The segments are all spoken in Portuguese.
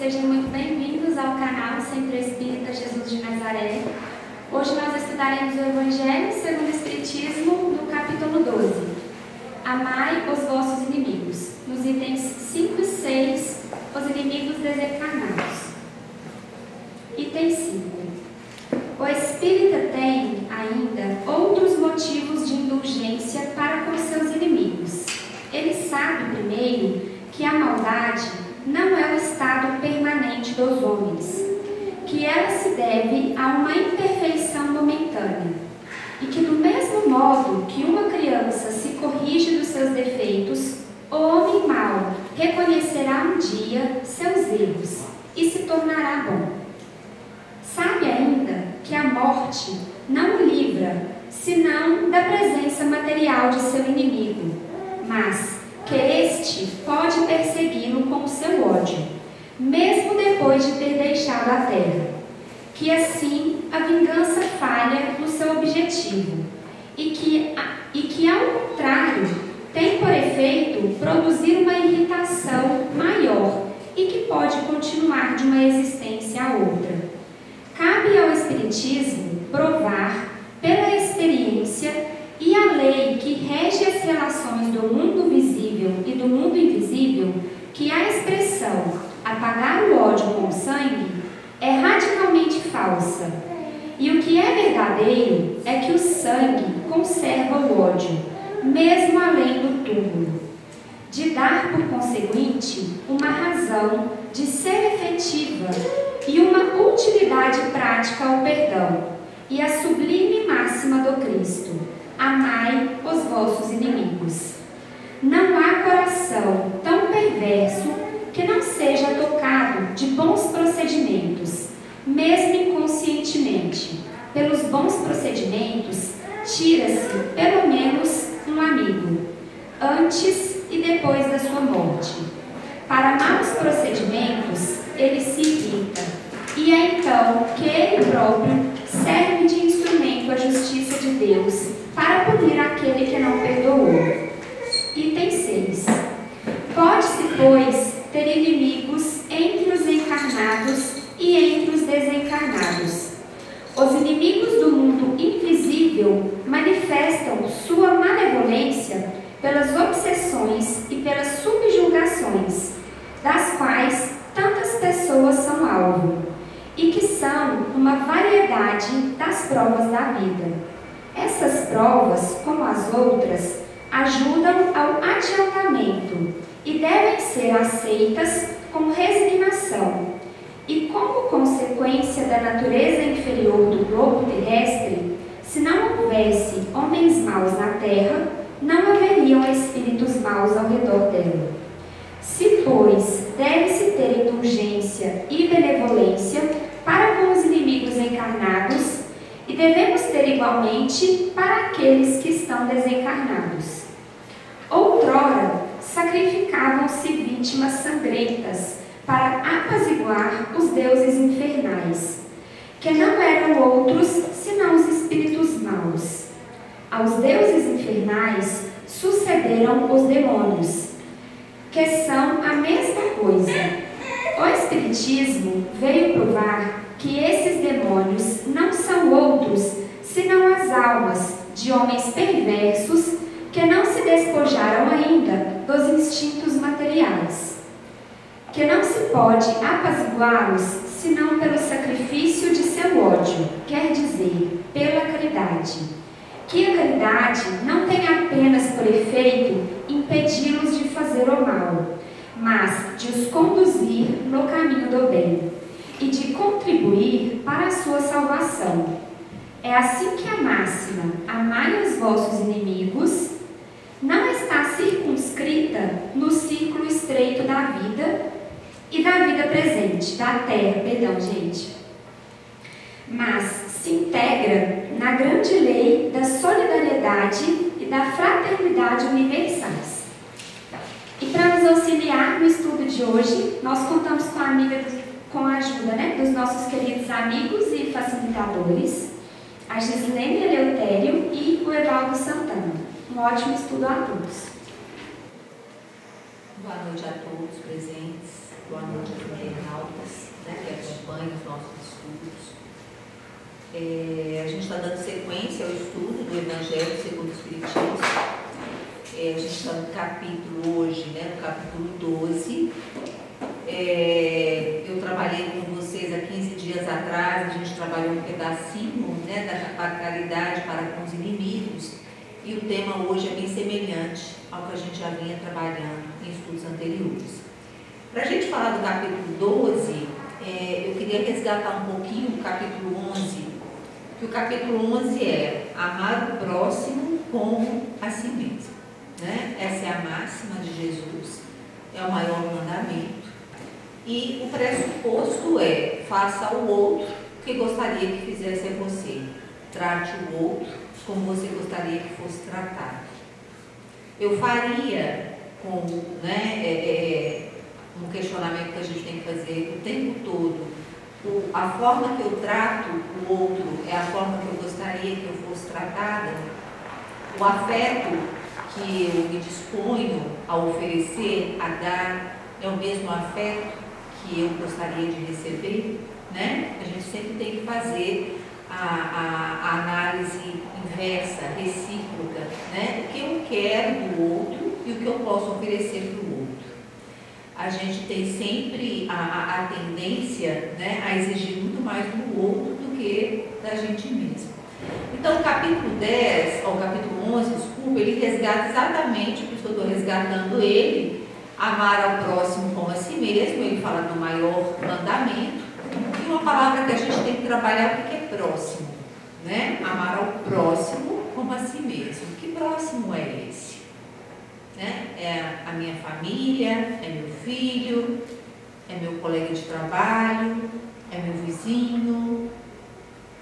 Sejam muito bem-vindos ao canal Centro Espírita Jesus de Nazaré. Hoje nós estudaremos o Evangelho segundo o Espiritismo, no capítulo 12. Amai os vossos inimigos. Nos itens 5 e 6, os inimigos desencarnados. Item 5. O espírita tem, ainda, outros motivos de indulgência para com seus inimigos. Ele sabe, primeiro, que a maldade não é o estado permanente dos homens, que ela se deve a uma imperfeição momentânea, e que do mesmo modo que uma criança se corrige dos seus defeitos, o homem mau reconhecerá um dia seus erros e se tornará bom. Sabe ainda que a morte não o livra, senão da presença material de seu inimigo, mas que este pode persegui-lo com o seu ódio, mesmo depois de ter deixado a terra, que assim a vingança falha no seu objetivo, e que ao contrário, tem por efeito produzir uma irritação maior e que pode continuar de uma existência a outra. Cabe ao Espiritismo provar, pela experiência e a lei que rege as relações do mundo visível e do mundo invisível, que a expressão apagar o ódio com o sangue é radicalmente falsa. E o que é verdadeiro é que o sangue conserva o ódio, mesmo além do túmulo, de dar, por conseguinte, uma razão de ser efetiva e uma utilidade prática ao perdão e a sublime máxima do Cristo: amai os vossos inimigos. Não há coração tão perverso que não seja tocado de bons procedimentos, mesmo inconscientemente. Pelos bons procedimentos, tira-se pelo menos um amigo, antes e depois da sua morte. Para maus procedimentos, ele se irrita, e é então que ele próprio serve de instrumento à justiça de Deus para punir aquele que não perdoou. Item 6. Pode-se, pois, ter inimigos entre os encarnados e entre os desencarnados. Os inimigos do mundo invisível manifestam sua malevolência pelas obsessões e pelas subjugações, das quais tantas pessoas são alvo, e que são uma variedade das provas da vida. Essas provas, como as outras, ajudam ao adiantamento e devem ser aceitas com resignação. E como consequência da natureza inferior do globo terrestre, se não houvesse homens maus na terra, não haveriam espíritos maus ao redor dela. Se, pois, deve-se ter indulgência e benevolência para com os inimigos encarnados, e devemos ter igualmente para aqueles que estão desencarnados. Outrora, sacrificavam-se vítimas sangrentas para apaziguar os deuses infernais, que não eram outros senão os espíritos maus. Aos deuses infernais sucederam os demônios, que são a mesma coisa. O Espiritismo veio provar que esses demônios não são outros senão as almas de homens perversos que não se despojaram ainda dos instintos materiais, que não se pode apaziguá-los senão pelo sacrifício de seu ódio, quer dizer, pela caridade. Que a caridade não tem apenas por efeito impedi-los de fazer o mal, mas de os conduzir no caminho do bem e de contribuir para a sua salvação. É assim que a máxima, amai os vossos inimigos, não está circunscrita no círculo estreito da vida e da vida presente, da terra, mas se integra na grande lei da solidariedade e da fraternidade universais. E para nos auxiliar no estudo de hoje, nós contamos com a ajuda dos nossos queridos amigos e facilitadores, a Gislene Eleutério e o Evaldo Santana. Um ótimo estudo a todos. Boa noite a todos presentes, boa noite, internauta. sequência ao estudo do Evangelho segundo o Espiritismo. A gente está no capítulo hoje, né, no capítulo 12. Eu trabalhei com vocês há 15 dias atrás, a gente trabalhou um pedacinho, né, da caridade para com os inimigos, e o tema hoje é bem semelhante ao que a gente já vinha trabalhando em estudos anteriores. Para a gente falar do capítulo 12, eu queria resgatar um pouquinho do capítulo 11, que o capítulo 11 é amar o próximo como a si mesmo. Né? Essa é a máxima de Jesus, é o maior mandamento. E o pressuposto é: faça ao outro o que gostaria que fizesse a você. Trate o outro como você gostaria que fosse tratado. Eu faria como, né, um questionamento que a gente tem que fazer o tempo todo. A forma que eu trato o outro é a forma que eu gostaria que eu fosse tratada? O afeto que eu me disponho a oferecer, a dar, é o mesmo afeto que eu gostaria de receber? Né? A gente sempre tem que fazer a análise inversa, recíproca, né? O que eu quero do outro e o que eu posso oferecer para o outro. A gente tem sempre a tendência, né, a exigir muito mais do outro do que da gente mesmo. Então, o capítulo 10, ou o capítulo 11, desculpa, ele resgata exatamente, por isso que eu estou resgatando ele, amar ao próximo como a si mesmo. Ele fala do maior mandamento. E uma palavra que a gente tem que trabalhar, o que é próximo, né? Amar ao próximo como a si mesmo. Que próximo é esse? Né? É a minha família, é meu filho, é meu colega de trabalho, é meu vizinho.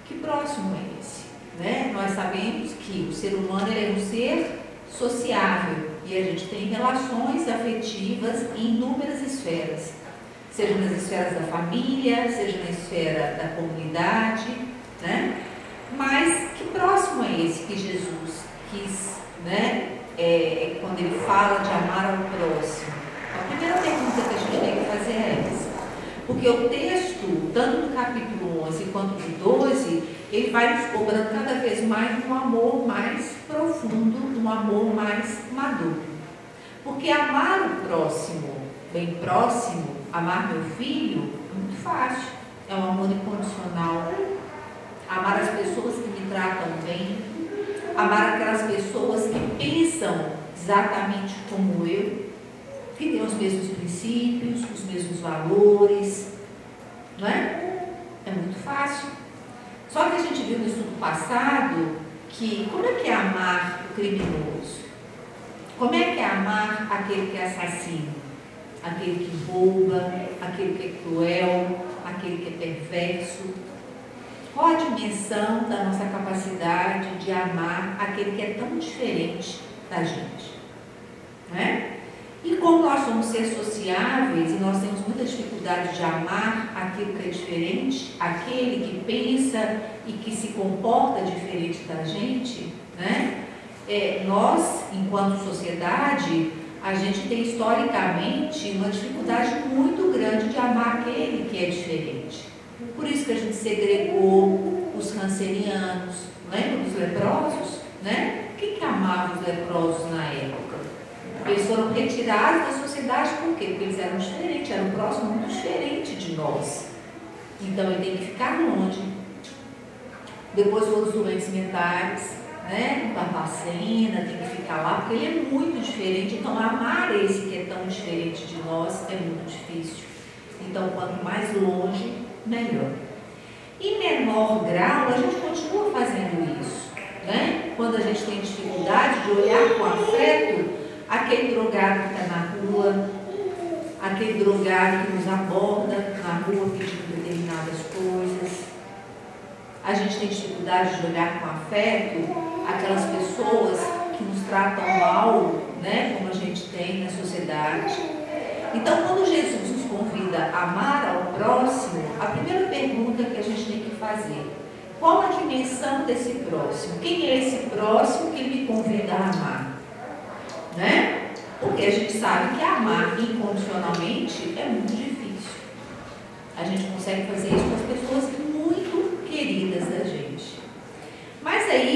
Que próximo é esse? Né? Nós sabemos que o ser humano é um ser sociável e a gente tem relações afetivas em inúmeras esferas, seja nas esferas da família, seja na esfera da comunidade, né? Mas que próximo é esse que Jesus quis, né? Quando ele fala de amar ao próximo? A primeira pergunta que a gente tem que fazer é essa, porque o texto, tanto do capítulo 11 quanto do 12, ele vai nos cobrando cada vez mais um amor mais profundo, um amor mais maduro. Porque amar o próximo, bem próximo, amar meu filho, é muito fácil, é um amor incondicional. Amar as pessoas que me tratam bem, amar aquelas pessoas que pensam exatamente como eu, que têm os mesmos princípios, os mesmos valores, não é? É muito fácil. Só que a gente viu no estudo passado que como é que é amar o criminoso? Como é que é amar aquele que é assassino? Aquele que rouba, aquele que é cruel, aquele que é perverso? Qual a dimensão da nossa capacidade de amar aquele que é tão diferente da gente? Não é? E como nós somos seres sociáveis e nós temos muita dificuldade de amar aquilo que é diferente, aquele que pensa e que se comporta diferente da gente, né? Nós, enquanto sociedade, a gente tem historicamente uma dificuldade muito grande de amar aquele que é diferente. Por isso que a gente segregou os cancerianos, lembra dos leprosos? Né? Quem que amava os leprosos na época? Eles foram retirados da sociedade, por quê? Porque eles eram diferentes, eram próximos, muito diferente de nós. Então ele tem que ficar longe. Depois foram os doentes mentais, né? Barbacena, tem que ficar lá, porque ele é muito diferente. Então amar esse que é tão diferente de nós é muito difícil. Então quanto mais longe, melhor. Em menor grau, a gente continua fazendo isso, né? Quando a gente tem dificuldade de olhar com afeto aquele drogado que está na rua, aquele drogado que nos aborda na rua pedindo determinadas coisas. A gente tem dificuldade de olhar com afeto aquelas pessoas que nos tratam mal, né? Como a gente tem na sociedade. Então, quando Jesus nos convida a amar ao próximo, a primeira pergunta que a gente tem que fazer: qual a dimensão desse próximo? Quem é esse próximo que ele me convida a amar? Né? Porque a gente sabe que amar incondicionalmente é muito difícil. A gente consegue fazer isso com as pessoas muito queridas da gente. Mas aí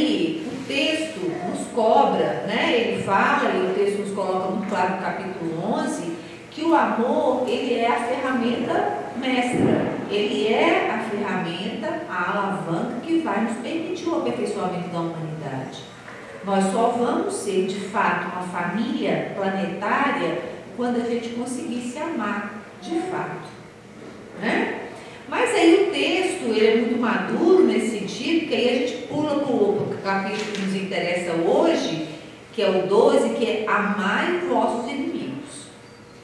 cobra, né? Ele fala, e o texto nos coloca muito claro no capítulo 11, que o amor, ele é a ferramenta mestra, ele é a ferramenta, a alavanca que vai nos permitir o aperfeiçoamento da humanidade. Nós só vamos ser, de fato, uma família planetária quando a gente conseguir se amar, de fato, né? Mas aí o texto, ele é muito maduro nesse sentido, porque aí a gente pula para o capítulo que nos interessa hoje, que é o 12, que é amai vossos inimigos,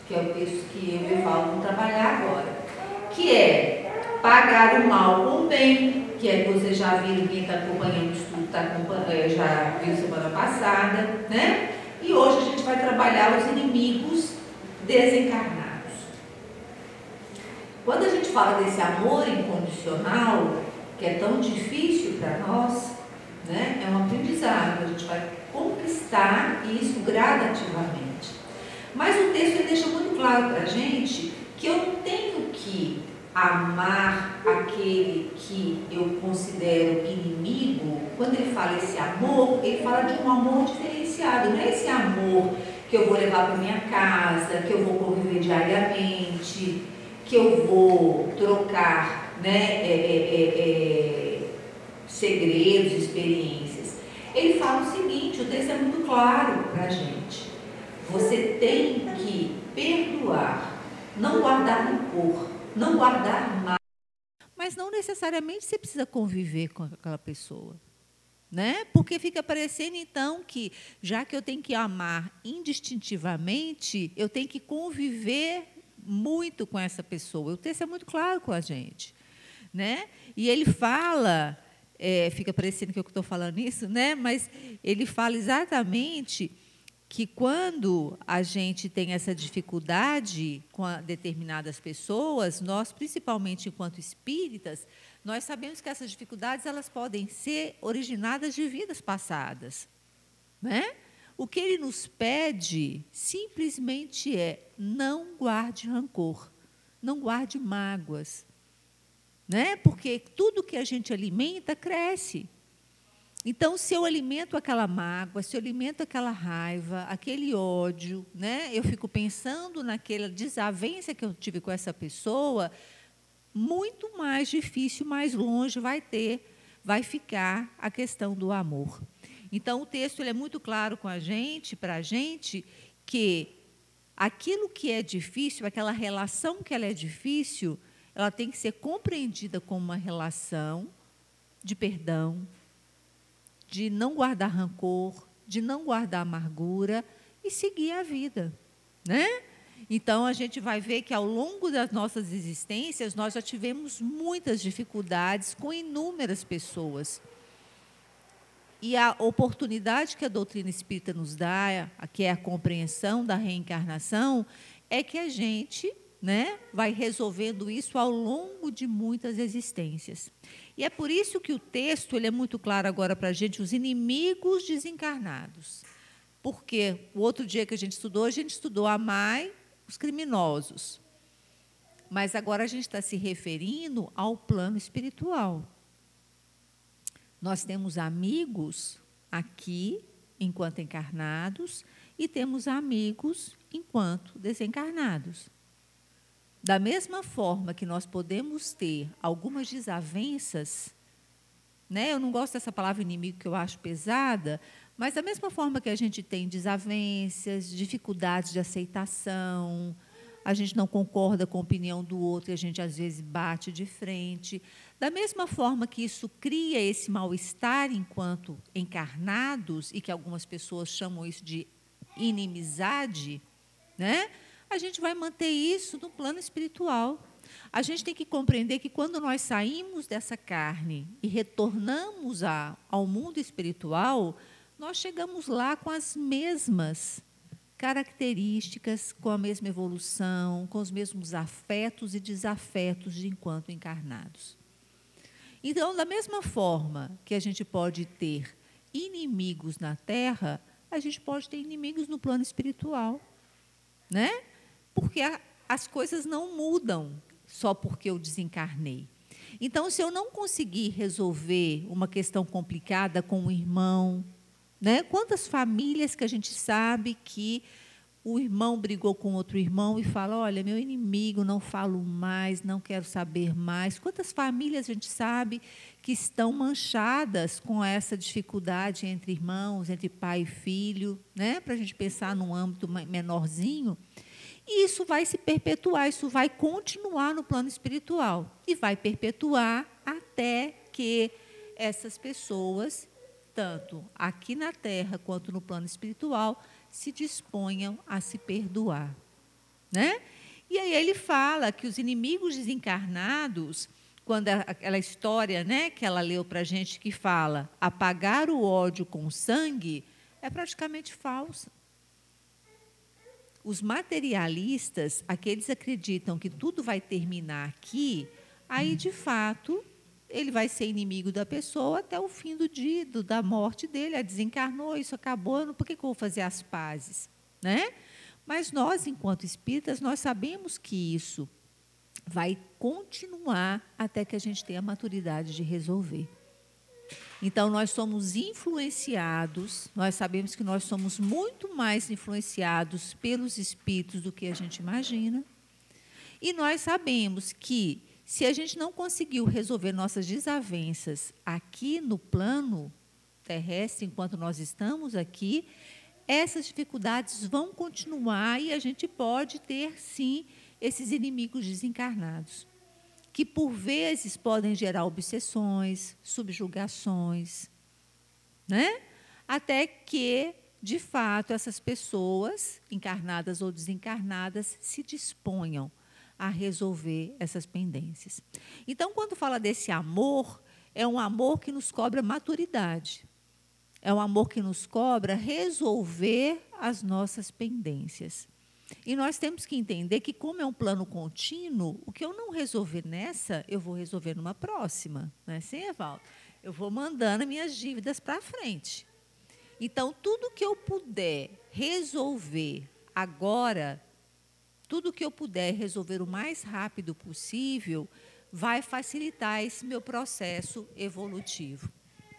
que é o texto que eu e o Paulo vamos trabalhar agora, que é pagar o mal com o bem, que é que vocês já viram, quem está acompanhando o estudo, já viu semana passada, né? E hoje a gente vai trabalhar os inimigos desencarnados. Quando a gente fala desse amor incondicional, que é tão difícil para nós, né, é um aprendizado, a gente vai conquistar isso gradativamente. Mas o texto ele deixa muito claro para a gente que eu não tenho que amar aquele que eu considero inimigo. Quando ele fala esse amor, ele fala de um amor diferenciado, não é esse amor que eu vou levar para minha casa, que eu vou conviver diariamente, que eu vou trocar, né, segredos, experiências. Ele fala o seguinte, o texto é muito claro para a gente. Você tem que perdoar, não guardar rancor, não guardar mal. Mas não necessariamente você precisa conviver com aquela pessoa, né? Porque fica parecendo, então, que já que eu tenho que amar indistintivamente, eu tenho que conviver muito com essa pessoa. O texto é muito claro com a gente, né? E ele fala, fica parecendo que eu estou falando isso, né? Mas ele fala exatamente que quando a gente tem essa dificuldade com determinadas pessoas, nós, principalmente enquanto espíritas, nós sabemos que essas dificuldades elas podem ser originadas de vidas passadas, né? O que ele nos pede simplesmente é não guarde rancor, não guarde mágoas, né? Porque tudo que a gente alimenta cresce. Então, se eu alimento aquela mágoa, se eu alimento aquela raiva, aquele ódio, né? Eu fico pensando naquela desavença que eu tive com essa pessoa, muito mais difícil, mais longe vai ficar a questão do amor. Então, o texto ele é muito claro com a gente, para a gente, que aquilo que é difícil, aquela relação que ela é difícil, ela tem que ser compreendida como uma relação de perdão, de não guardar rancor, de não guardar amargura e seguir a vida, né? Então, a gente vai ver que, ao longo das nossas existências, nós já tivemos muitas dificuldades com inúmeras pessoas. E a oportunidade que a doutrina espírita nos dá, que é a compreensão da reencarnação, é que a gente, né, vai resolvendo isso ao longo de muitas existências. E é por isso que o texto ele é muito claro agora para a gente, os inimigos desencarnados. Porque o outro dia que a gente estudou amai os criminosos. Mas agora a gente está se referindo ao plano espiritual. Nós temos amigos aqui, enquanto encarnados, e temos amigos enquanto desencarnados. Da mesma forma que nós podemos ter algumas desavenças, né? Eu não gosto dessa palavra inimigo, que eu acho pesada, mas da mesma forma que a gente tem desavenças, dificuldades de aceitação, a gente não concorda com a opinião do outro e a gente, às vezes, bate de frente. Da mesma forma que isso cria esse mal-estar enquanto encarnados, e que algumas pessoas chamam isso de inimizade, né? A gente vai manter isso no plano espiritual. A gente tem que compreender que, quando nós saímos dessa carne e retornamos ao mundo espiritual, nós chegamos lá com as mesmas características, com a mesma evolução, com os mesmos afetos e desafetos de enquanto encarnados. Então, da mesma forma que a gente pode ter inimigos na Terra, a gente pode ter inimigos no plano espiritual, né? Porque as coisas não mudam só porque eu desencarnei. Então, se eu não conseguir resolver uma questão complicada com um irmão, né? Quantas famílias que a gente sabe que o irmão brigou com outro irmão e fala, olha, meu inimigo, não falo mais, não quero saber mais. Quantas famílias a gente sabe que estão manchadas com essa dificuldade entre irmãos, entre pai e filho, né? Para a gente pensar num âmbito menorzinho. E isso vai se perpetuar, isso vai continuar no plano espiritual. E vai perpetuar até que essas pessoas, tanto aqui na Terra quanto no plano espiritual, se disponham a se perdoar, né? E aí ele fala que os inimigos desencarnados, quando aquela história, né, que ela leu para a gente, que fala apagar o ódio com sangue, é praticamente falsa. Os materialistas, aqueles que acreditam que tudo vai terminar aqui, aí, de fato, ele vai ser inimigo da pessoa até o fim do dia, da morte dele. Desencarnou, isso acabou, por que eu vou fazer as pazes? Né? Mas nós, enquanto espíritas, nós sabemos que isso vai continuar até que a gente tenha a maturidade de resolver. Então, nós somos influenciados, nós sabemos que nós somos muito mais influenciados pelos espíritos do que a gente imagina, e nós sabemos que, se a gente não conseguiu resolver nossas desavenças aqui no plano terrestre, enquanto nós estamos aqui, essas dificuldades vão continuar e a gente pode ter, sim, esses inimigos desencarnados, que, por vezes, podem gerar obsessões, subjugações, né? Até que, de fato, essas pessoas, encarnadas ou desencarnadas, se disponham a resolver essas pendências. Então, quando fala desse amor, é um amor que nos cobra maturidade. É um amor que nos cobra resolver as nossas pendências. E nós temos que entender que, como é um plano contínuo, o que eu não resolver nessa, eu vou resolver numa próxima. Não é assim, Evaldo? Eu vou mandando minhas dívidas para frente. Então, tudo que eu puder resolver agora, tudo que eu puder resolver o mais rápido possível, vai facilitar esse meu processo evolutivo,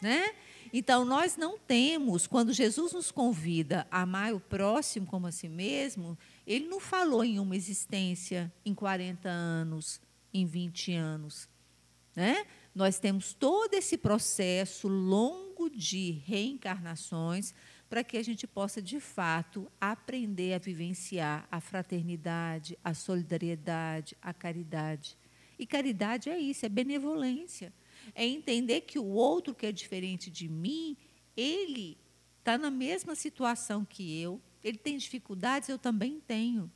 né? Então, nós não temos, quando Jesus nos convida a amar o próximo como a si mesmo, ele não falou em uma existência, em 40 anos, em 20 anos, né? Nós temos todo esse processo longo de reencarnações para que a gente possa, de fato, aprender a vivenciar a fraternidade, a solidariedade, a caridade. E caridade é isso, é benevolência. É entender que o outro que é diferente de mim, ele está na mesma situação que eu, ele tem dificuldades, eu também tenho.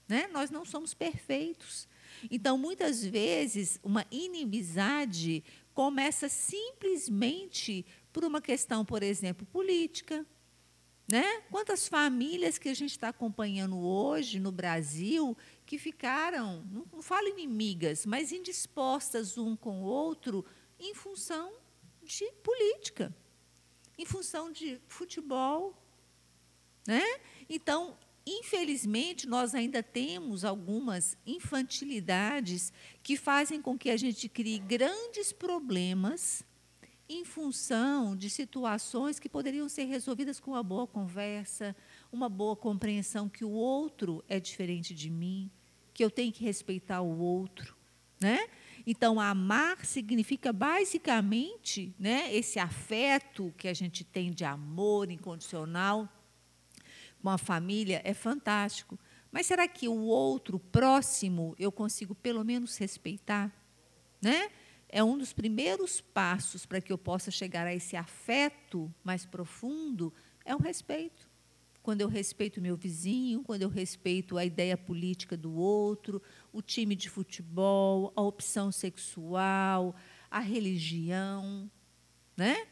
Né? Nós não somos perfeitos. Então, muitas vezes, uma inimizade começa simplesmente por uma questão, por exemplo, política. Né? Quantas famílias que a gente está acompanhando hoje no Brasil que ficaram, não falo inimigas, mas indispostas um com o outro em função de política, em função de futebol. Né? Então, infelizmente, nós ainda temos algumas infantilidades que fazem com que a gente crie grandes problemas em função de situações que poderiam ser resolvidas com uma boa conversa, uma boa compreensão que o outro é diferente de mim, que eu tenho que respeitar o outro. Né? Então, amar significa, basicamente, né, esse afeto que a gente tem de amor incondicional com a família é fantástico. Mas será que o outro próximo eu consigo, pelo menos, respeitar? Né? É um dos primeiros passos para que eu possa chegar a esse afeto mais profundo, é o respeito. Quando eu respeito o meu vizinho, quando eu respeito a ideia política do outro, o time de futebol, a opção sexual, a religião. Né?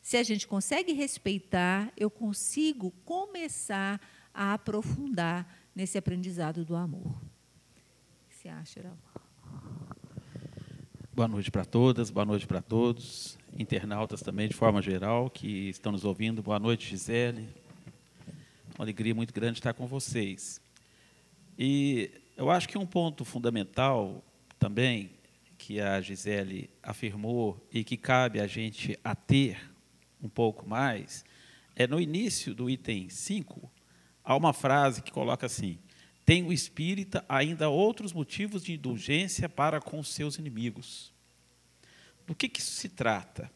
Se a gente consegue respeitar, eu consigo começar a aprofundar nesse aprendizado do amor. O que você acha, Geraldo? Boa noite para todas, boa noite para todos, internautas também, de forma geral, que estão nos ouvindo. Boa noite, Gisele. Uma alegria muito grande estar com vocês. E eu acho que um ponto fundamental também, que a Gisele afirmou e que cabe a gente a ter um pouco mais, no início do item 5, há uma frase que coloca assim: tem o espírita ainda outros motivos de indulgência para com os seus inimigos. Do que isso se trata?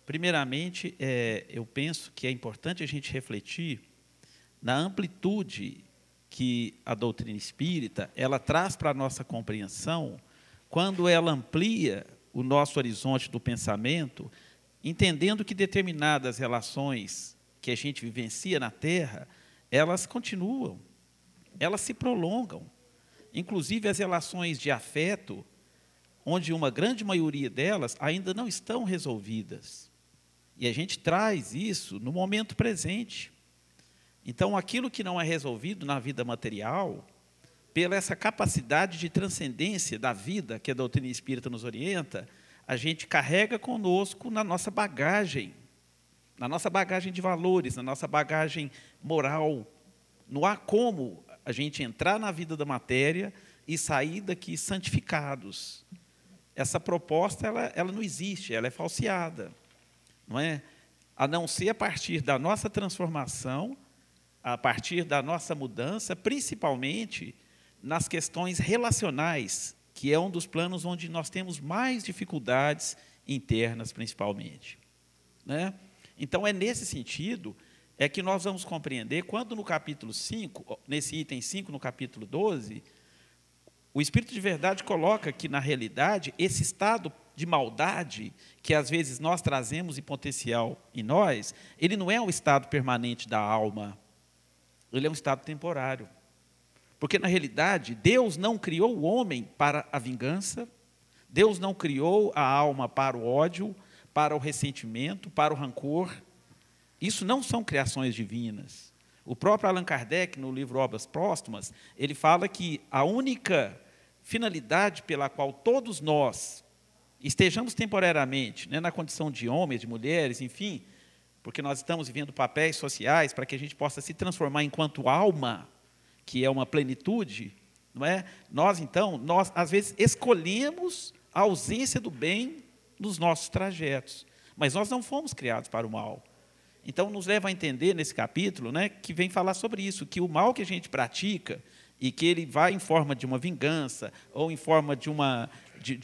Primeiramente, eu penso que é importante a gente refletir na amplitude que a doutrina espírita ela traz para a nossa compreensão quando ela amplia o nosso horizonte do pensamento, entendendo que determinadas relações que a gente vivencia na Terra, elas continuam, elas se prolongam. Inclusive as relações de afeto, onde uma grande maioria delas ainda não estão resolvidas. E a gente traz isso no momento presente. Então, aquilo que não é resolvido na vida material, pela essa capacidade de transcendência da vida que a doutrina espírita nos orienta, a gente carrega conosco na nossa bagagem de valores, na nossa bagagem moral. Não há como a gente entrar na vida da matéria e sair daqui santificados. Essa proposta ela não existe, ela é falseada, não é? A não ser a partir da nossa transformação, a partir da nossa mudança, principalmente nas questões relacionais, que é um dos planos onde nós temos mais dificuldades internas, principalmente, né? Então, é nesse sentido que nós vamos compreender, quando no capítulo 5, nesse item 5, no capítulo 12, o Espírito de Verdade coloca que, na realidade, esse estado de maldade que, às vezes, nós trazemos em potencial em nós, ele não é um estado permanente da alma, ele é um estado temporário. Porque, na realidade, Deus não criou o homem para a vingança, Deus não criou a alma para o ódio, para o ressentimento, para o rancor. Isso não são criações divinas. O próprio Allan Kardec, no livro Obras Póstumas, ele fala que a única finalidade pela qual todos nós estejamos temporariamente, né, na condição de homens, de mulheres, enfim, porque nós estamos vivendo papéis sociais para que a gente possa se transformar enquanto alma, que é uma plenitude, não é? Nós, às vezes, escolhemos a ausência do bem nos nossos trajetos, mas nós não fomos criados para o mal. Então, nos leva a entender, nesse capítulo, né, que vem falar sobre isso, que o mal que a gente pratica, e que ele vai em forma de uma vingança, ou em forma de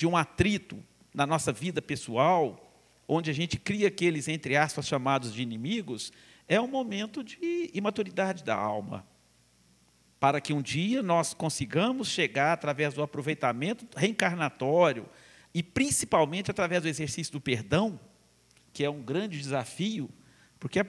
um atrito na nossa vida pessoal, onde a gente cria aqueles, entre aspas, chamados de inimigos, é um momento de imaturidade da alma, para que um dia nós consigamos chegar, através do aproveitamento reencarnatório, e principalmente através do exercício do perdão, que é um grande desafio, porque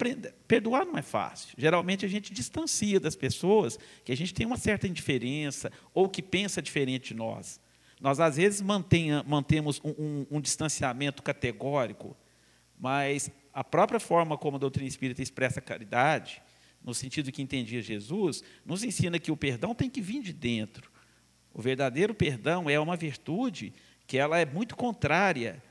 perdoar não é fácil. Geralmente, a gente distancia das pessoas que a gente tem uma certa indiferença ou que pensa diferente de nós. Nós, às vezes, mantemos um distanciamento categórico, mas a própria forma como a doutrina espírita expressa a caridade, no sentido que entendia Jesus, nos ensina que o perdão tem que vir de dentro. O verdadeiro perdão é uma virtude que ela é muito contrária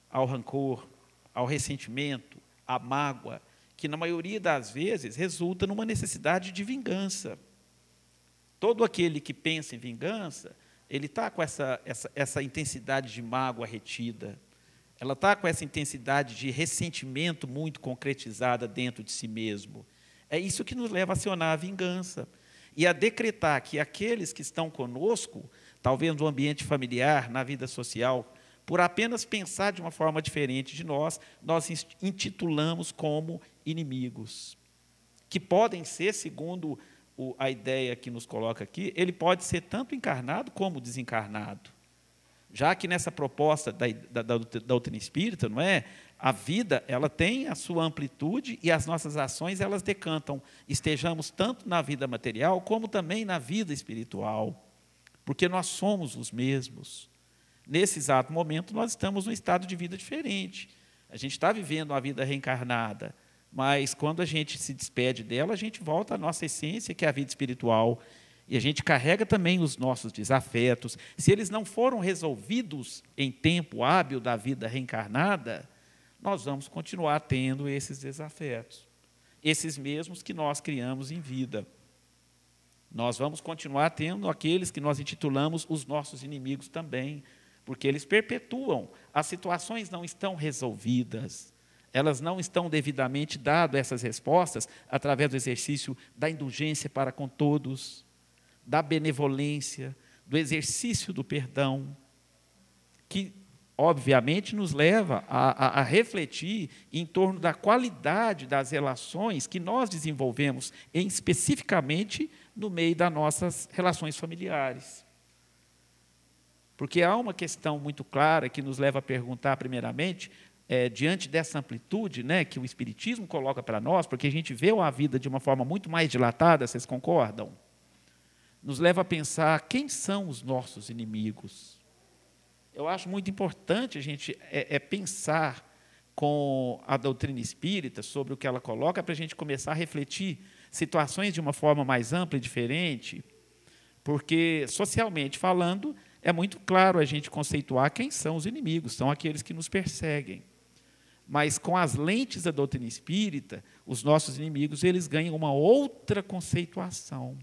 ao rancor, ao ressentimento, à mágoa, que, na maioria das vezes, resulta numa necessidade de vingança. Todo aquele que pensa em vingança, ele está com essa intensidade de mágoa retida, ela está com essa intensidade de ressentimento muito concretizada dentro de si mesmo. É isso que nos leva a acionar a vingança e a decretar que aqueles que estão conosco, talvez no ambiente familiar, na vida social, por apenas pensar de uma forma diferente de nós intitulamos como inimigos, que podem ser, segundo a ideia que nos coloca aqui, ele pode ser tanto encarnado como desencarnado. Já que nessa proposta da doutrina espírita, não é? A vida ela tem a sua amplitude e as nossas ações elas decantam, estejamos tanto na vida material como também na vida espiritual, porque nós somos os mesmos. Nesse exato momento, nós estamos num estado de vida diferente. A gente está vivendo uma vida reencarnada, mas quando a gente se despede dela, a gente volta à nossa essência, que é a vida espiritual, e a gente carrega também os nossos desafetos. Se eles não foram resolvidos em tempo hábil da vida reencarnada, nós vamos continuar tendo esses desafetos, esses mesmos que nós criamos em vida. Nós vamos continuar tendo aqueles que nós intitulamos os nossos inimigos também, porque eles perpetuam, as situações não estão resolvidas, elas não estão devidamente dadas essas respostas através do exercício da indulgência para com todos, da benevolência, do exercício do perdão, que, obviamente, nos leva a refletir em torno da qualidade das relações que nós desenvolvemos, especificamente no meio das nossas relações familiares. Porque há uma questão muito clara que nos leva a perguntar, primeiramente, diante dessa amplitude, né, que o Espiritismo coloca para nós, porque a gente vê a vida de uma forma muito mais dilatada, vocês concordam? Nos leva a pensar quem são os nossos inimigos. Eu acho muito importante a gente pensar com a doutrina espírita sobre o que ela coloca, para a gente começar a refletir situações de uma forma mais ampla e diferente, porque, socialmente falando, é muito claro a gente conceituar quem são os inimigos, são aqueles que nos perseguem. Mas, com as lentes da doutrina espírita, os nossos inimigos eles ganham uma outra conceituação,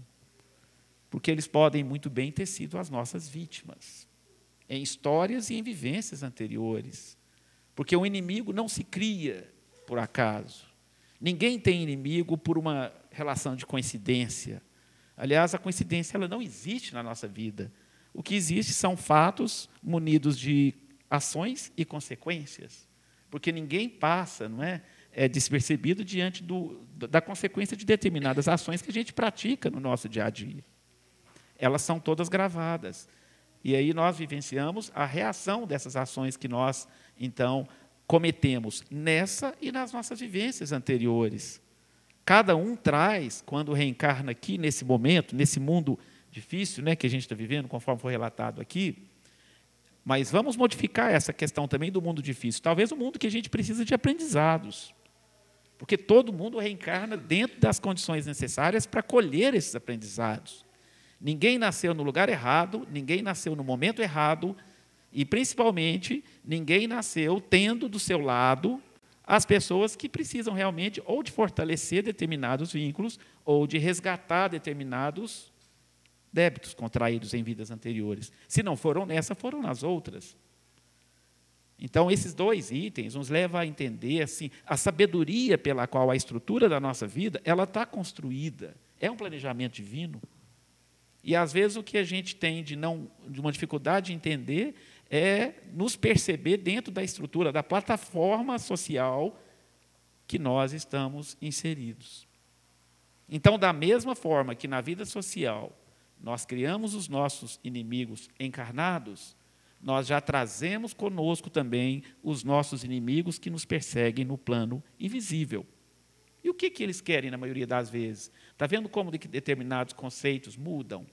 porque eles podem muito bem ter sido as nossas vítimas, em histórias e em vivências anteriores. Porque o inimigo não se cria por acaso. Ninguém tem inimigo por uma relação de coincidência. Aliás, a coincidência ela não existe na nossa vida. O que existe são fatos munidos de ações e consequências. Porque ninguém passa, não é despercebido diante da consequência de determinadas ações que a gente pratica no nosso dia a dia. Elas são todas gravadas. E aí nós vivenciamos a reação dessas ações que nós, então, cometemos nessa e nas nossas vivências anteriores. Cada um traz, quando reencarna aqui, nesse momento, nesse mundo difícil, né, que a gente está vivendo, conforme foi relatado aqui, mas vamos modificar essa questão também do mundo difícil. Talvez o mundo que a gente precisa de aprendizados, porque todo mundo reencarna dentro das condições necessárias para colher esses aprendizados. Ninguém nasceu no lugar errado, ninguém nasceu no momento errado e, principalmente, ninguém nasceu tendo do seu lado as pessoas que precisam realmente ou de fortalecer determinados vínculos ou de resgatar determinados débitos contraídos em vidas anteriores. Se não foram nessa, foram nas outras. Então, esses dois itens nos levam a entender assim, a sabedoria pela qual a estrutura da nossa vida ela está construída. É um planejamento divino. E, às vezes, o que a gente tem de uma dificuldade de entender é nos perceber dentro da estrutura, da plataforma social que nós estamos inseridos. Então, da mesma forma que na vida social nós criamos os nossos inimigos encarnados, nós já trazemos conosco também os nossos inimigos que nos perseguem no plano invisível. E o que eles querem na maioria das vezes? Está vendo como determinados conceitos mudam?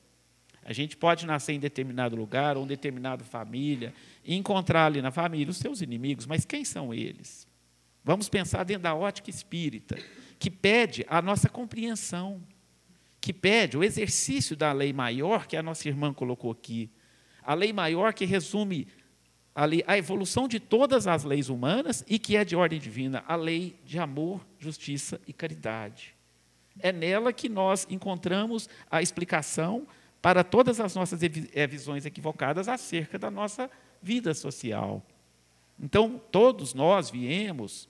A gente pode nascer em determinado lugar, ou em determinada família, e encontrar ali na família os seus inimigos, mas quem são eles? Vamos pensar dentro da ótica espírita, que pede a nossa compreensão, que pede o exercício da lei maior que a nossa irmã colocou aqui. A lei maior que resume ali a evolução de todas as leis humanas e que é de ordem divina, a lei de amor, justiça e caridade. É nela que nós encontramos a explicação para todas as nossas visões equivocadas acerca da nossa vida social. Então, todos nós viemos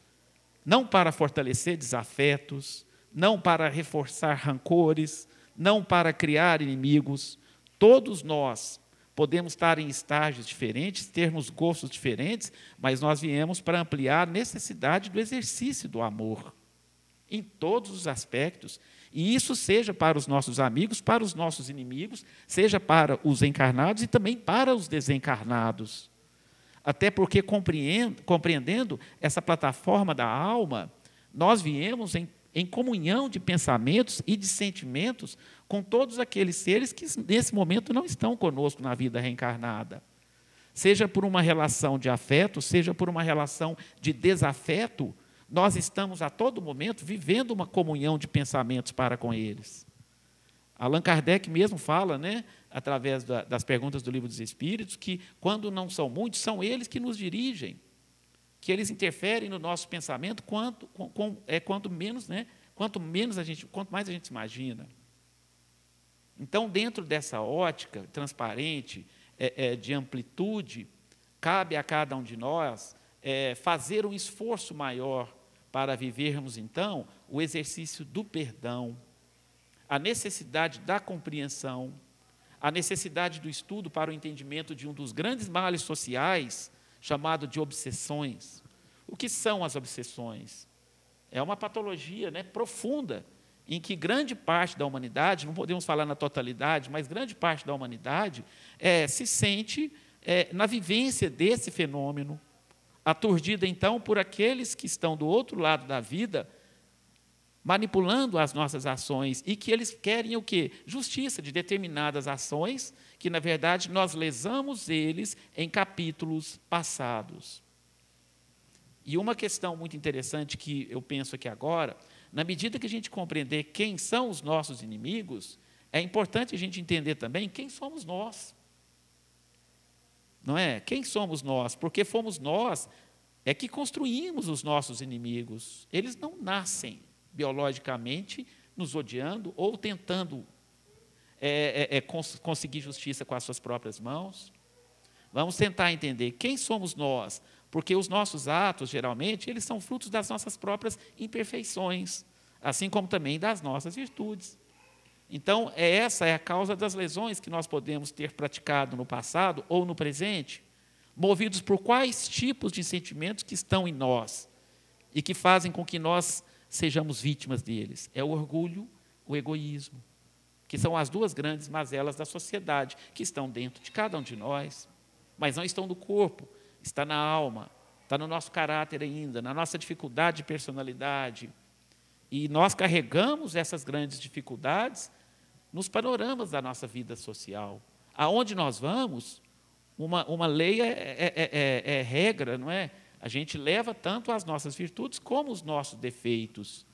não para fortalecer desafetos, não para reforçar rancores, não para criar inimigos. Todos nós podemos estar em estágios diferentes, termos gostos diferentes, mas nós viemos para ampliar a necessidade do exercício do amor, em todos os aspectos. E isso seja para os nossos amigos, para os nossos inimigos, seja para os encarnados e também para os desencarnados. Até porque, compreendendo essa plataforma da alma, nós viemos em comunhão de pensamentos e de sentimentos com todos aqueles seres que, nesse momento, não estão conosco na vida reencarnada. Seja por uma relação de afeto, seja por uma relação de desafeto, nós estamos, a todo momento, vivendo uma comunhão de pensamentos para com eles. Allan Kardec mesmo fala, né, através das perguntas do Livro dos Espíritos, que, quando não são muitos, são eles que nos dirigem, que eles interferem no nosso pensamento quanto mais a gente se imagina. Então, dentro dessa ótica transparente, de amplitude, cabe a cada um de nós fazer um esforço maior para vivermos, então, o exercício do perdão, a necessidade da compreensão, a necessidade do estudo para o entendimento de um dos grandes males sociais, chamado de obsessões. O que são as obsessões? É uma patologia, né, profunda, em que grande parte da humanidade, não podemos falar na totalidade, mas grande parte da humanidade se sente na vivência desse fenômeno, aturdida, então, por aqueles que estão do outro lado da vida, manipulando as nossas ações, e que eles querem o quê? Justiça de determinadas ações, que, na verdade, nós lesamos eles em capítulos passados. E uma questão muito interessante que eu penso aqui agora, na medida que a gente compreender quem são os nossos inimigos, é importante a gente entender também quem somos nós. Não é? Quem somos nós? Porque fomos nós que construímos os nossos inimigos. Eles não nascem biologicamente nos odiando ou tentando conseguir justiça com as suas próprias mãos. Vamos tentar entender quem somos nós, porque os nossos atos, geralmente, eles são frutos das nossas próprias imperfeições, assim como também das nossas virtudes. Então, essa é a causa das lesões que nós podemos ter praticado no passado ou no presente, movidos por quais tipos de sentimentos que estão em nós e que fazem com que nós sejamos vítimas deles. É o orgulho, o egoísmo, que são as duas grandes mazelas da sociedade, que estão dentro de cada um de nós, mas não estão no corpo, está na alma, está no nosso caráter ainda, na nossa dificuldade de personalidade. E nós carregamos essas grandes dificuldades nos panoramas da nossa vida social. Aonde nós vamos, uma lei é regra, não é? A gente leva tanto as nossas virtudes como os nossos defeitos.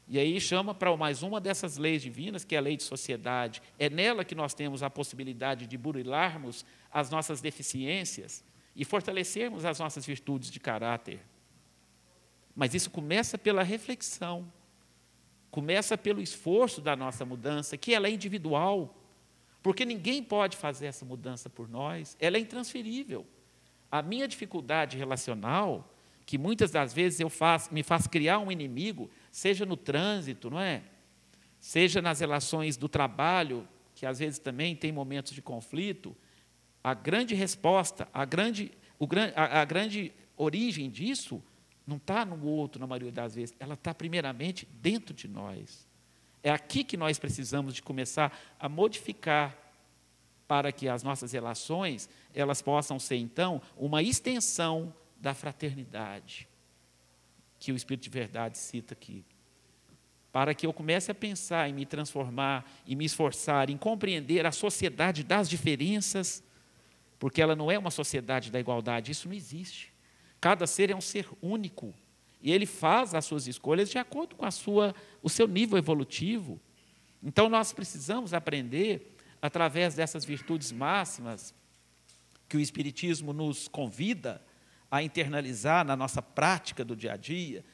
E aí chama para mais uma dessas leis divinas, que é a lei de sociedade. É nela que nós temos a possibilidade de burilarmos as nossas deficiências e fortalecermos as nossas virtudes de caráter. Mas isso começa pela reflexão. Começa pelo esforço da nossa mudança, que ela é individual, porque ninguém pode fazer essa mudança por nós, ela é intransferível. A minha dificuldade relacional, que muitas das vezes me faz criar um inimigo, seja no trânsito, não é? Seja nas relações do trabalho, que às vezes também tem momentos de conflito, a grande resposta, a grande origem disso não está no outro, na maioria das vezes, ela está primeiramente dentro de nós. É aqui que nós precisamos de começar a modificar para que as nossas relações elas possam ser, então, uma extensão da fraternidade, que o Espírito de Verdade cita aqui. Para que eu comece a pensar em me transformar, e me esforçar, em compreender a sociedade das diferenças, porque ela não é uma sociedade da igualdade, isso não existe. Cada ser é um ser único, e ele faz as suas escolhas de acordo com o seu nível evolutivo. Então, nós precisamos aprender, através dessas virtudes máximas, que o Espiritismo nos convida a internalizar na nossa prática do dia a dia: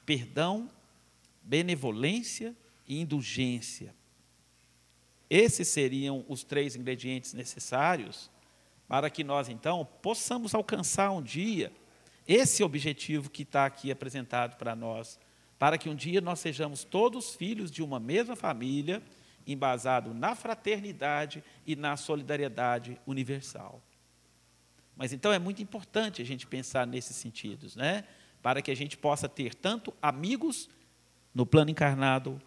perdão, benevolência e indulgência. Esses seriam os 3 ingredientes necessários para que nós, então, possamos alcançar um dia esse objetivo que está aqui apresentado para nós, para que um dia nós sejamos todos filhos de uma mesma família, embasado na fraternidade e na solidariedade universal. Mas, então, é muito importante a gente pensar nesses sentidos, né? Para que a gente possa ter tanto amigos no plano encarnado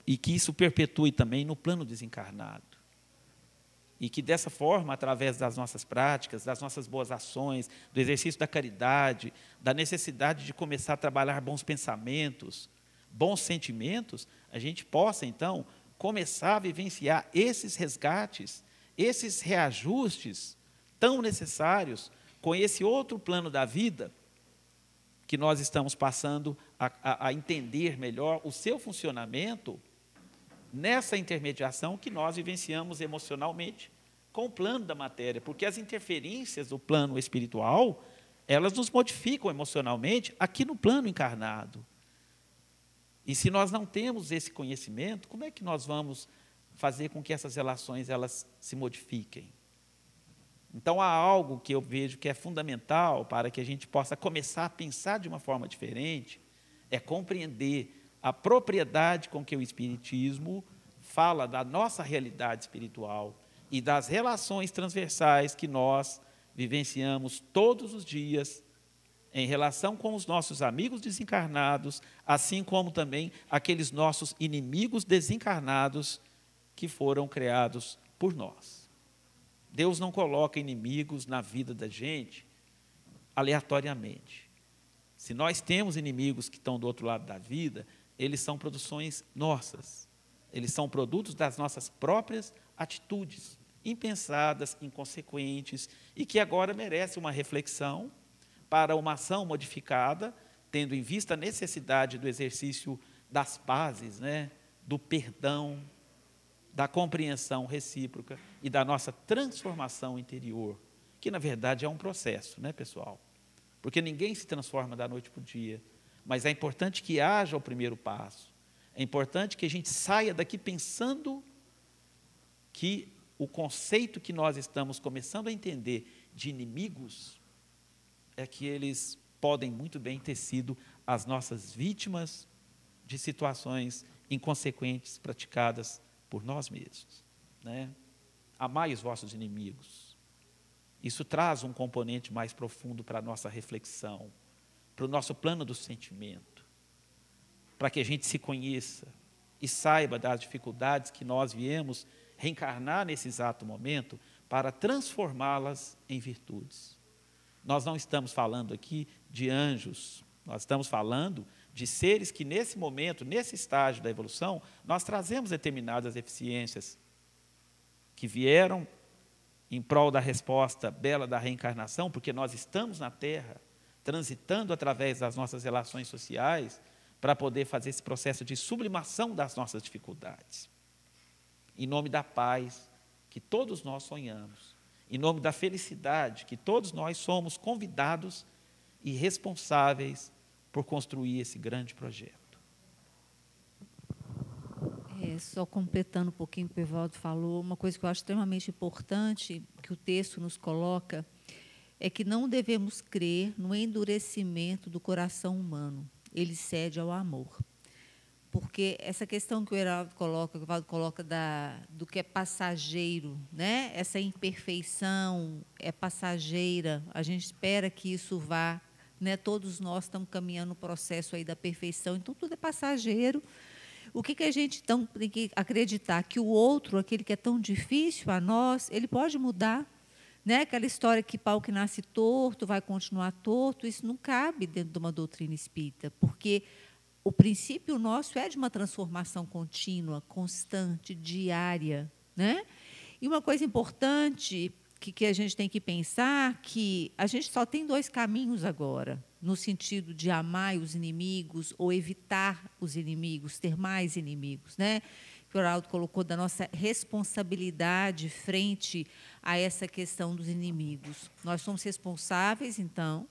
e que isso perpetue também no plano desencarnado. E que, dessa forma, através das nossas práticas, das nossas boas ações, do exercício da caridade, da necessidade de começar a trabalhar bons pensamentos, bons sentimentos, a gente possa, então, começar a vivenciar esses resgates, esses reajustes tão necessários com esse outro plano da vida que nós estamos passando a entender melhor o seu funcionamento nessa intermediação que nós vivenciamos emocionalmente com o plano da matéria, porque as interferências do plano espiritual, elas nos modificam emocionalmente aqui no plano encarnado. E se nós não temos esse conhecimento, como é que nós vamos fazer com que essas relações elas se modifiquem? Então, há algo que eu vejo que é fundamental para que a gente possa começar a pensar de uma forma diferente, é compreender a propriedade com que o Espiritismo fala da nossa realidade espiritual e das relações transversais que nós vivenciamos todos os dias em relação com os nossos amigos desencarnados, assim como também aqueles nossos inimigos desencarnados que foram criados por nós. Deus não coloca inimigos na vida da gente aleatoriamente. Se nós temos inimigos que estão do outro lado da vida, eles são produções nossas. Eles são produtos das nossas próprias atitudes, impensadas, inconsequentes, e que agora merecem uma reflexão para uma ação modificada, tendo em vista a necessidade do exercício das pazes, né, do perdão, da compreensão recíproca e da nossa transformação interior, que, na verdade, é um processo, né, pessoal? Porque ninguém se transforma da noite para o dia, mas é importante que haja o primeiro passo. É importante que a gente saia daqui pensando que o conceito que nós estamos começando a entender de inimigos é que eles podem muito bem ter sido as nossas vítimas de situações inconsequentes praticadas por nós mesmos, né? Amai os vossos inimigos. Isso traz um componente mais profundo para a nossa reflexão, para o nosso plano do sentimento, para que a gente se conheça e saiba das dificuldades que nós viemos reencarnar nesse exato momento para transformá-las em virtudes. Nós não estamos falando aqui de anjos, nós estamos falando de seres que nesse momento, nesse estágio da evolução, nós trazemos determinadas eficiências que vieram em prol da resposta bela da reencarnação, porque nós estamos na Terra, transitando através das nossas relações sociais, para poder fazer esse processo de sublimação das nossas dificuldades. Em nome da paz que todos nós sonhamos, em nome da felicidade que todos nós somos convidados e responsáveis por construir esse grande projeto. Só completando um pouquinho o que o Evaldo falou, uma coisa que eu acho extremamente importante, que o texto nos coloca, é que não devemos crer no endurecimento do coração humano. Ele cede ao amor. Porque essa questão que o Evaldo coloca do que é passageiro, né? Essa imperfeição é passageira, a gente espera que isso vá, né? Todos nós estamos caminhando no processo aí da perfeição, então tudo é passageiro. O que a gente então tem que acreditar? Que o outro, aquele que é tão difícil a nós, ele pode mudar. Né? Aquela história que pau que nasce torto vai continuar torto, isso não cabe dentro de uma doutrina espírita, porque o princípio nosso é de uma transformação contínua, constante, diária. Né? E uma coisa importante que a gente tem que pensar, que a gente só tem dois caminhos agora, no sentido de amar os inimigos ou evitar os inimigos, ter mais inimigos, né? Que o Heraldo colocou da nossa responsabilidade frente a essa questão dos inimigos. Nós somos responsáveis, então.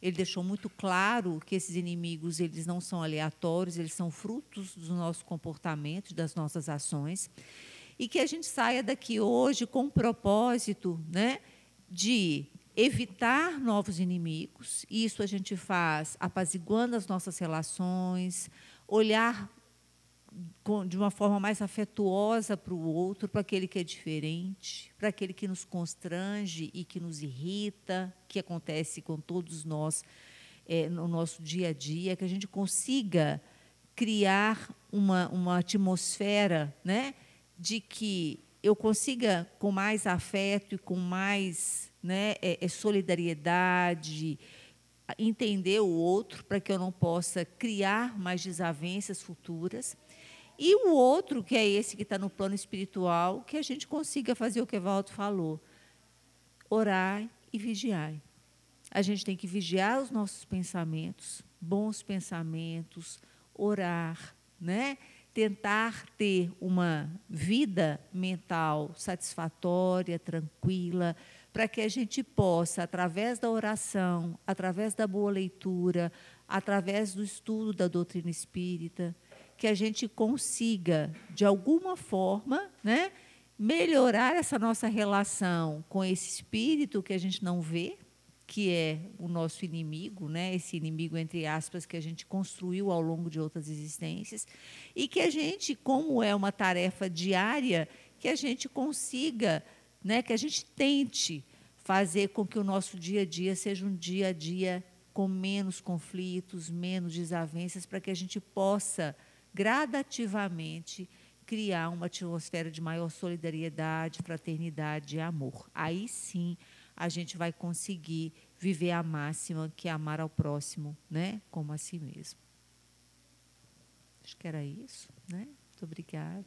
Ele deixou muito claro que esses inimigos eles não são aleatórios, eles são frutos do nosso comportamento, das nossas ações, e que a gente saia daqui hoje com o propósito, né, de evitar novos inimigos. Isso a gente faz apaziguando as nossas relações, olhar de uma forma mais afetuosa para o outro, para aquele que é diferente, para aquele que nos constrange e que nos irrita, que acontece com todos nós no nosso dia a dia, que a gente consiga criar uma atmosfera, né, de que eu consiga, com mais afeto e com mais, né, solidariedade, entender o outro, para que eu não possa criar mais desavenças futuras. E o outro, que é esse que está no plano espiritual, que a gente consiga fazer o que o Evaldo falou, orar e vigiar. A gente tem que vigiar os nossos pensamentos, bons pensamentos, orar, né? Tentar ter uma vida mental satisfatória, tranquila, para que a gente possa, através da oração, através da boa leitura, através do estudo da doutrina espírita, que a gente consiga, de alguma forma, né, melhorar essa nossa relação com esse espírito que a gente não vê, que é o nosso inimigo, né? Esse inimigo, entre aspas, que a gente construiu ao longo de outras existências, e que a gente, como é uma tarefa diária, que a gente consiga, né? Que a gente tente fazer com que o nosso dia a dia seja um dia a dia com menos conflitos, menos desavenças, para que a gente possa, gradativamente, criar uma atmosfera de maior solidariedade, fraternidade e amor. Aí sim a gente vai conseguir viver a máxima, que é amar ao próximo, né, como a si mesmo. Acho que era isso, né? Muito obrigada.